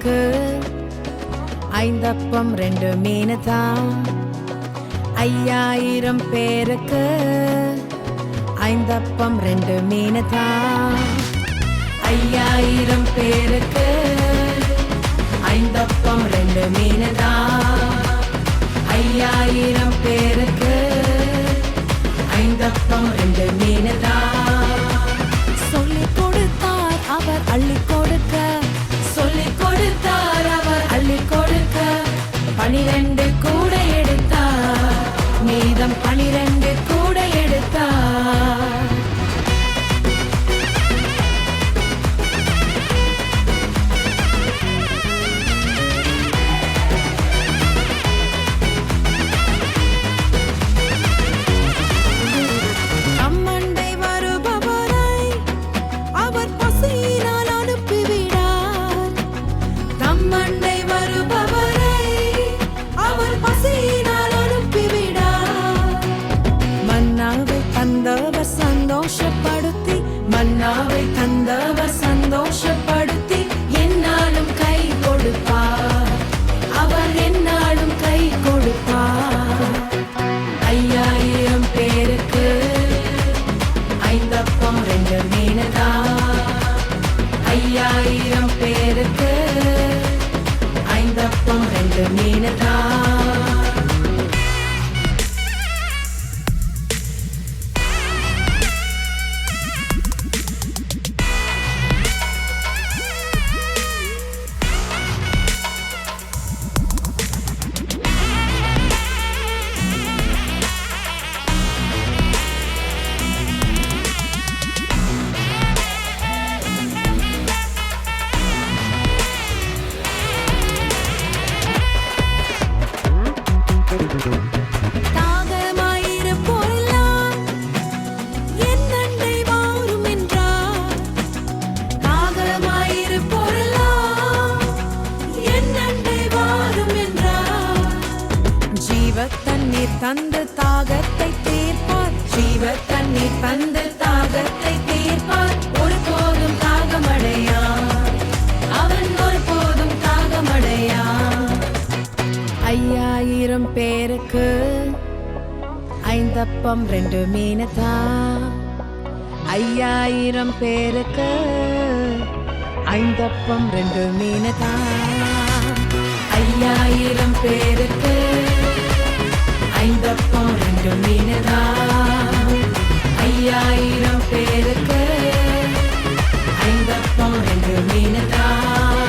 பேருக்கு 5 அப்பம் 2 மீன் தான். 5000 பேருக்கு 5 அப்பம் 2 மீன் தான். 5000 பேருக்கு 5 அப்பம் 2 மீன் தான். 5000 பேருக்கு 5 அப்பம் 2 மீன் தான். சொல்லிக் கொடுத்தார் அவர் அள்ளிக் கொடுக்க, சொல்லிக் கொடுத்தார் அவர் அள்ளிக் கொடுக்க. 12 கூட எடுத்தார், மீதம் 12 கூட எடுத்தார். அம்மண்டை வருபவரை அவர் பசியினால் அனுப்பிவிடார். தம்மண்டை வருபவரை அவர் பசியினால் அனுப்பிவிடார். மன்னாவை தந்தவர் சந்தோஷப்படுத்தி, மன்னாவை தந்தவர் சந்தோஷப்படுத்தி என்னாலும் கை கொடுப்பார், அவர் என்னாலும் கை கொடுப்பார். 5000 பேருக்கு 5 அப்பம் 2 மீன் தான். 5000 பேருக்கு 5 அப்பம் 2 மீன் தான். தாகமாயிருப்போரெல்லாம் என் அண்டை வாரும் என்றார். தாகமாயிருப்போரெல்லாம் என் அண்டை வாரும் என்றார். ஜீவத் தண்ணீர் தந்து தாகத்தை தீர்ப்பார், ஜீவத் தண்ணீர் தந்து தாகத்தை தீர்ப்பார். ஒருபோதும் தாகமடையார், அவன் ஒருபோதும் தாகமடையார். 5000 பேருக்கு 5 அப்பம் 2 மீன் தான். 5000 பேருக்கு 5 அப்பம் 2 மீன் தான். 5000 பேருக்கு 5 அப்பம் 2 மீன் தான். 5000 பேருக்கு 5 அப்பம் 2 மீன் தான்.